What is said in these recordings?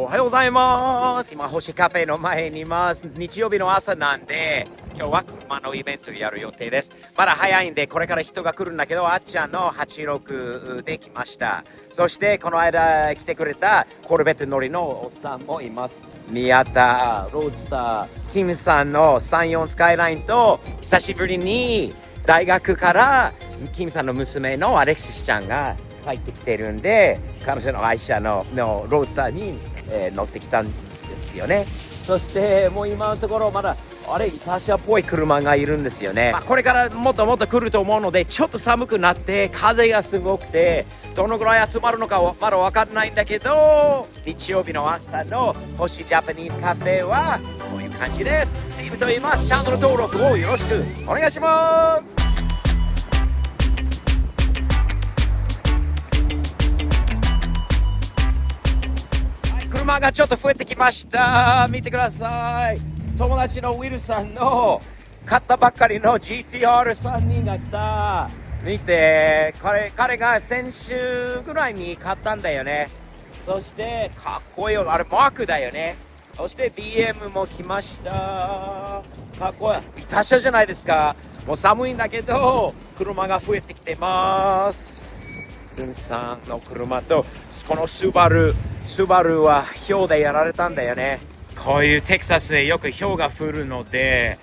おはようございます。今、星カフェの前にいます。日曜日の朝なんで、今日は車のイベントやる予定です。まだ早いんで、これから人が来るんだけど、あっちゃんの86で来ました。そして、この間来てくれたコルベット乗りのおっさんもいます。宮田、ローズスター、キムさんの34スカイラインと、久しぶりに大学からキムさんの娘のアレクシスちゃんが帰ってきてるんで、彼女の愛車のローズスターに、乗ってきたんですよね。そしてもう今のところまだイタシアっぽい車がいるんですよね。これからもっともっと来ると思うので、ちょっと寒くなって風がすごくて、どのぐらい集まるのかまだ分かんないんだけど、日曜日の朝の星ジャパニーズカフェはこういう感じです。スティーブと言います。チャンネル登録をよろしくお願いします。車がちょっと増えてきました。見てください。友達のウィルさんの買ったばっかりの GTR3 人が来た。見て、彼が先週ぐらいに買ったんだよね。そしてかっこいいよ。あれマークだよね。そして BM も来ました。かっこいい。イタ車じゃないですか。もう寒いんだけど車が増えてきてます。ズンさんの車とこのスバルは氷でやられたんだよね。こういうテキサスでよく氷が降るので、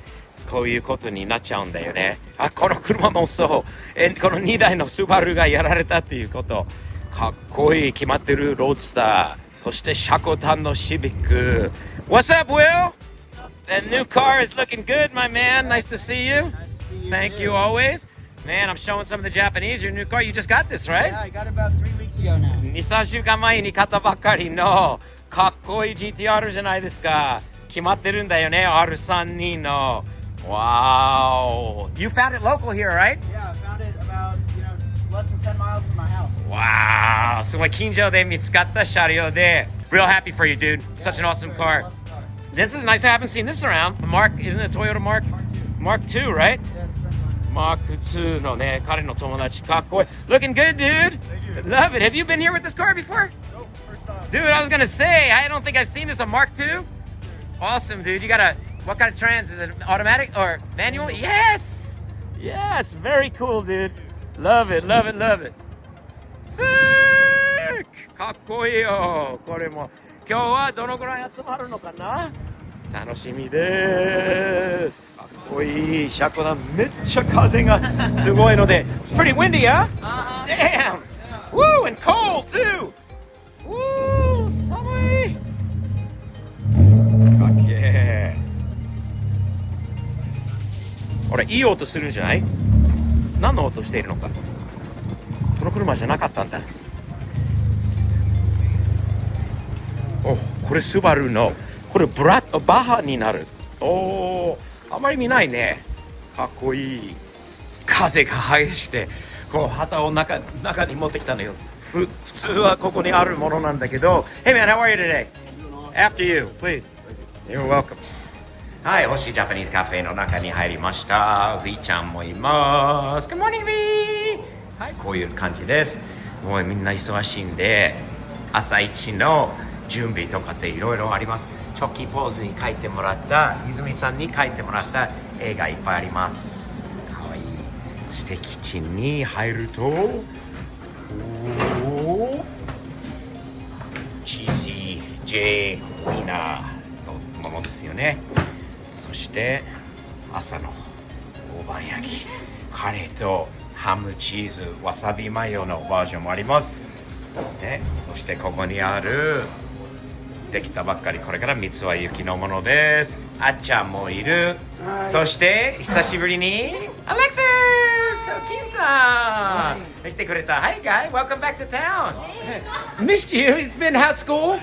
こういうことになっちゃうんだよね。この車もそう。この2台のスバルがやられたっていうこと。かっこいい決まってるロードスター。そしてシャコタンのシビック。What's up, Will? That new car is looking good, my man. Nice to see you. Thank you always.Man, I'm showing some of the Japanese your new car. You just got this, right? Yeah, I got it about 3 weeks ago now. 2、3週間前に買ったばっかりのかっこいい GTR じゃないですか。決まってるんだよね、R32 の。Wow. You found it local here, right? Yeah, I found it about, less than 10 miles from my house. Wow. すごい近所で見つかった車両で。Real happy for you, dude. Such an awesome car. This is nice. I haven't seen this around. Mark, isn't it Toyota Mark? Mark 2, right? Mark 2のね、彼の友達かっこいい。Looking good, dude. Love it. Have you been here with this car before? Nope, first time. Dude, I was gonna say, I don't think I've seen this on Mark 2. Awesome, dude. You got what kind of trans? Is it automatic or manual? Yes! Yes, very cool, dude. Love it. Sick! かっこいいよ。これも。今日はどのぐらい集まるのかな？楽しみです。かっこいい。シャコだ。めっちゃ風がすごいので。It's pretty windy, huh? Damn! Woo! And cold, too! Woo! 寒い。かっけえ。俺、いい音するんじゃない？何の音しているのか。この車じゃなかったんだ。お、これスバルの。これバハになる。あまり見ないね。かっこいい。風が激しくて、こう旗を中に持ってきたのよ。普通はここにあるものなんだけど。Hey man, how are you today? After you, please. You're welcome. はい、星ジャパニーズカフェの中に入りました。V ちゃんもいます。Good morning, V! はい、こういう感じです。もうみんな忙しいんで、朝一の準備とかっていろいろあります。チョッキーポーズに書いてもらった、泉さんに書いてもらった絵がいっぱいあります。かわいい。そしてキッチンに入ると、チーズ J ウィナーのものですよね。そして朝の大判焼き、カレーとハムチーズわさびマヨのバージョンもあります。ね、そしてここにあるできたばっかりこれから三つ葉ゆきのものです。あっちゃんもいる。そして久しぶりにアレクシスキムさん来てくれた。Hi guy, welcome back to town. Missed you. It's been how's school?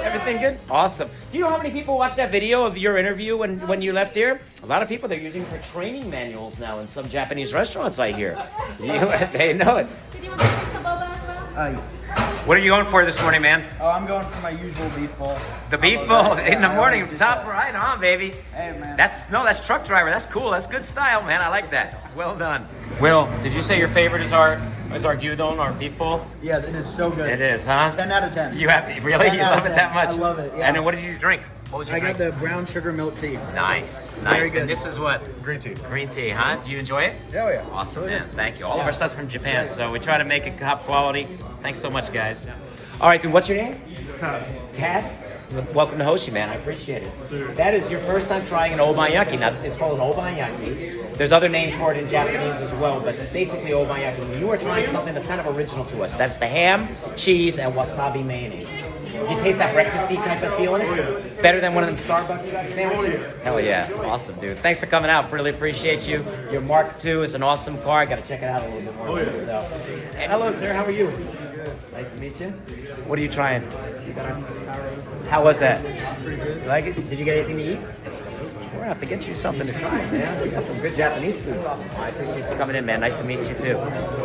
Everything good? Awesome. Do you know how many people watched that video of your interview when you left here? A lot of people they're using for training manuals now in some Japanese restaurants I hear. They know it. Did you want to taste the boba as well? Yes. What are you going for this morning, man? Oh, I'm going for my usual beef bowl. The beef bowl in the morning, top right on, baby. Hey, man. That's truck driver. That's cool. That's good style, man. I like that. Well done. Will, did you say your favorite is our gyudon, our beef bowl? Yeah, it is so good. It is, huh? 10 out of 10. You have really? 10 You out love of it 10. that much? I love it, yeah. And then what did you drink? What was your I drink? got the brown sugar milk tea. Nice, Very nice. good. And this is what? Green tea. Green tea, huh? Do you enjoy it? Yeah, yeah. Awesome, man. Thank you. All of our stuff's from Japan, so we try to make it top quality. Thanks so much, guys. All right, then what's your name? Tad. Welcome to Hoshi, man. I appreciate it. That is your first time trying an obaniyaki. Now, it's called an obaniyaki. There's other names for it in Japanese as well, but basically obaniyaki. You are trying something that's kind of original to us. That's the ham, cheese, and wasabi mayonnaise. Do you taste that breakfasty type of feeling? Better than one of them Starbucks sandwiches? Hell yeah. Awesome, dude. Thanks for coming out. Really appreciate you. Your Mark II is an awesome car. Got to check it out a little bit more. So. And hello, sir. How are you? Nice to meet you. What are you trying? How was that? Pretty good. Like it? Did you get anything to eat? We're gonna have to get you something to try, man. We got some good Japanese food. Awesome. I appreciate you coming in, man. Nice to meet you too.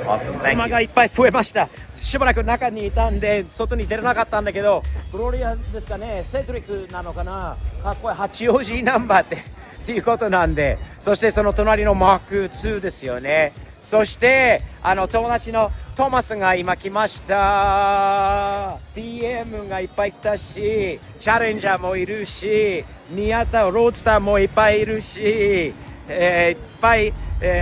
Awesome. Thank you. 車がいっぱい増えました。しばらく中にいたんで外に出れなかったんだけど、グロリアですかね、セドリックなのかな、かっこいい八王子ナンバーっていうことなんで、そしてその隣のマーク2ですよね。そして友達のトーマスが今来ました。 BM がいっぱい来たし、チャレンジャーもいるし、宮田ロードスターもいっぱいいるし、いっぱい、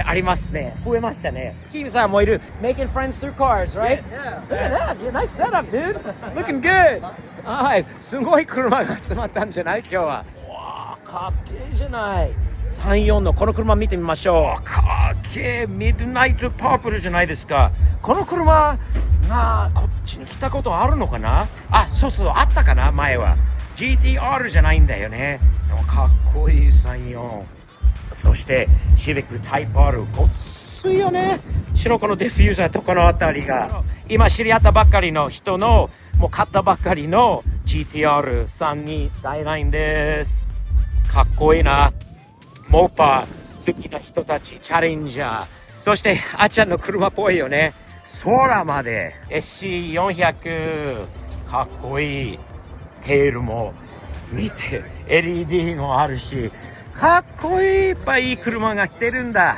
ありますね。増えましたね。キーブさんもいる。Making friends through cars, right? Yeah. Nice setup, dude. Looking good. はい。すごい車が集まったんじゃない今日は。わー、かっけえじゃない。34のこの車見てみましょう。かっけえ、ミッドナイトパープルじゃないですか。この車がこっちに来たことあるのかな。あ、そうそう、あったかな前は。 GTR じゃないんだよね。でもかっこいい34。そしてシビックタイプ R ごっついよね。白このディフューザーとこの辺りが今知り合ったばっかりの人のもう買ったばっかりの GTR32 スカイラインです。かっこいいな。モーパー好きな人たち、チャレンジャー、そしてあっちゃんの車っぽいよね。空まで SC400 かっこいい。テールも見て LED もあるし、かっこいい。いっぱいいい車が来てるんだ。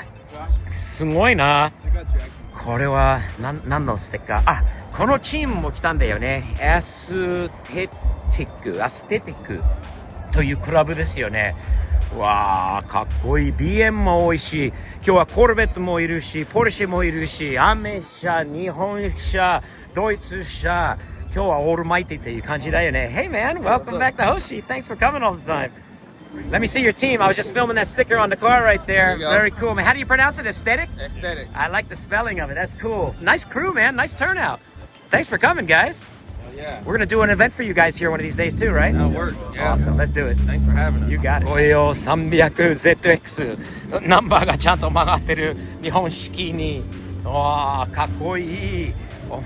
すごいな。これは何のステッカー。あ、このチームも来たんだよね。アステティックというクラブですよね。わー、かっこいい。 BM も多いし、今日はコルベットもいるし、ポルシェもいるし、アメ車、日本車、ドイツ車、今日はオールマイティっていう感じだよね。Hey man, welcome back to Hoshi. Thanks for coming all the time. Let me see your team. I was just filming that sticker on the car right there. Very cool, man. How do you pronounce it? Aesthetic? Aesthetic. I like the spelling of it. That's cool. Nice crew, man. Nice turnout. Thanks for coming, guys. Yeah. We're gonna do an event for you guys here one of these days too, right? That'll work. Yeah. Awesome. Let's do it. Thanks for having us. You got it. 300ZX ナンバーがちゃんと曲がってる日本式に。わー、かっこいい。面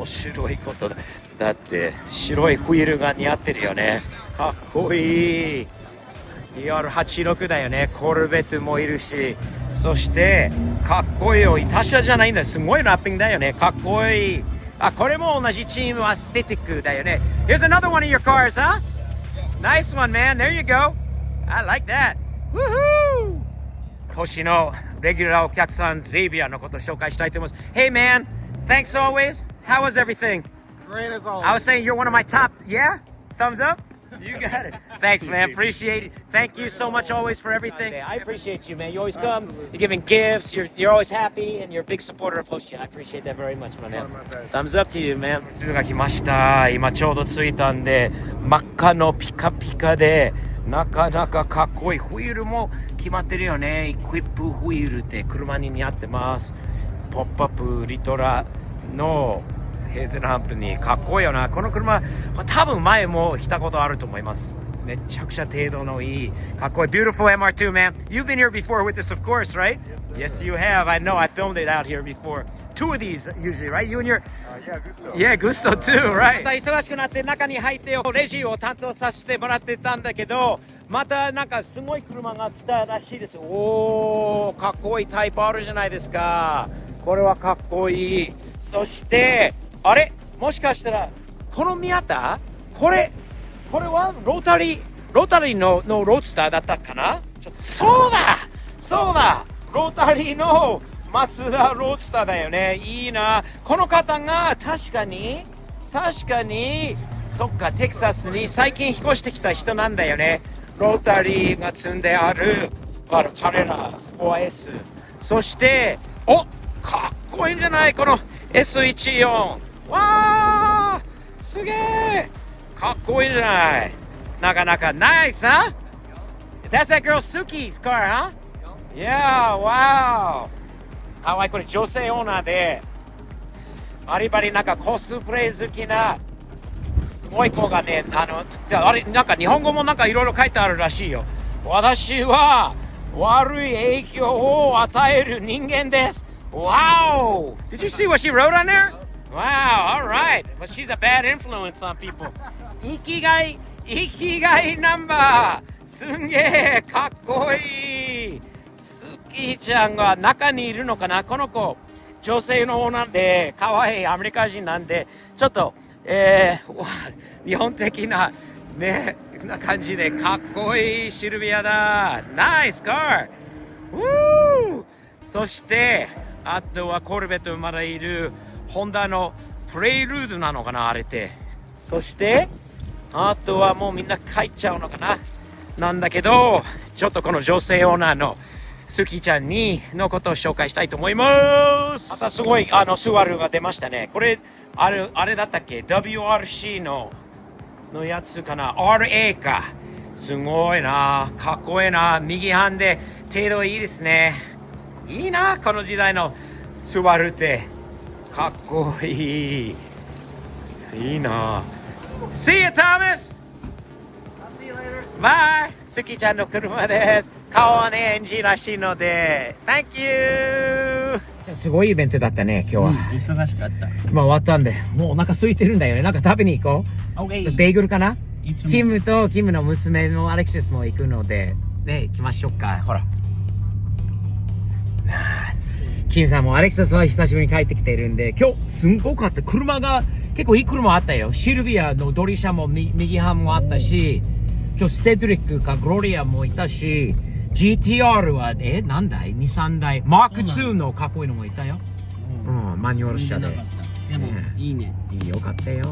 白いことだ。だって白いホイールが似合ってるよね。かっこいい。ER86 だよね。コルベットもいるし、そしてかっこいいよ。イタシャじゃないんだよ。すごいラッピングだよね。かっこいい。あ、これも同じチームアステティックだよね。Here's another one of your cars, huh? Nice one, man. There you go. I like that. Woohoo! 星のレギュラーお客さん、ゼイビアのことを紹介したいと思います。Hey, man. Thanks always. How was everything? Great as always. I was saying you're one of my top. Yeah? Thumbs up? You got it. Thanks, man. Appreciate it. Thank you so much always for everything. I appreciate you, man. You always come. You're giving gifts. You're always happy, and you're a big supporter of Hoshi. I appreciate that very much, my man. Thumbs up to you, man. 通が来ました。今ちょうど着いたんで、真っ赤のピカピカで、なかなかかっこいい。ホイールも決まってるよね。イクイップホイールって車に似合ってます。ポップアップリトラのヘッドランプにかっこいいよな。この車多分前も来たことあると思います。めちゃくちゃ程度のいいかっこいい Beautiful MR2, man. You've been here before with this, of course, right? Yes, you have. I know. I filmed it out here before. Two of these usually, right? You and your Yeah, Gusto. Yeah, Gusto too, right? 忙しくなって中に入ってレジを担当させてもらってたんだけど、またなんかすごい車が来たらしいです。おー、かっこいいタイプあるじゃないですか。これはかっこいい。そしてあれ、もしかしたらこの宮田、これはロータリーのロードスターだったかな。そうだロータリーの松田ロードスターだよね。いいな。この方が確かに、そっか、テキサスに最近引っ越してきた人なんだよね。ロータリーが積んである、彼ら 4S。そして、かっこいいんじゃないこの S14。わー、すげえ。かっこいいんじゃない。なかなかナイス、huh? That's that girl Suki's car, huh? Yeah, wow. かわいい。これ女性オーナーで、バリバリなんかコスプレ好きなもう一個がね、あれ、なんか日本語もなんかいろいろ書いてあるらしいよ。私は悪い影響を与える人間です。Wow! Did you see what she wrote on there? Wow, alright. But she's a bad influence on people. 生きがいナンバー。すんげえ、かっこいい。スキーちゃんが中にいるのかなこの子、女性の方なんで、かわいいアメリカ人なんで、ちょっと、日本的な、ね、な感じで、かっこいいシルビアだ。ナイスカー。そして、あとはコルベットまだいる、ホンダのプレイルードなのかなあれって。そして、あとはもうみんな帰っちゃうのかななんだけど、ちょっとこの女性オーナーのスキちゃんのことを紹介したいと思います。またすごい、スバルが出ましたね。これ、あれだったっけ ?WRC のやつかな ?RA か。すごいな。かっこいいな。右半で程度いいですね。いいな。この時代のスバルって。かっこいい。いいな。See you, Thomas! I'll see you later. Bye! スキちゃんの車です。顔はね、エンジンらしいので。Thank you! すごいイベントだったね、今日は。忙しかった。まあ終わったんで、もうお腹空いてるんだよね。なんか食べに行こう。Okay. ベーグルかないつもキムとキムの娘のアレクシスも行くので、ね、行きましょうか。ほら。キムさんもアレクシスは久しぶりに帰ってきてるんで、今日すんごかった。車が結構いい車あったよ。シルビアのドリシャも右半もあったし、今日セドリックかグロリアもいたし、GTR は、何台 ?2、3台。マーク2のかっこいいのもいたよ。うん、マニュアル車で。でも、いいね。いいよかったよ。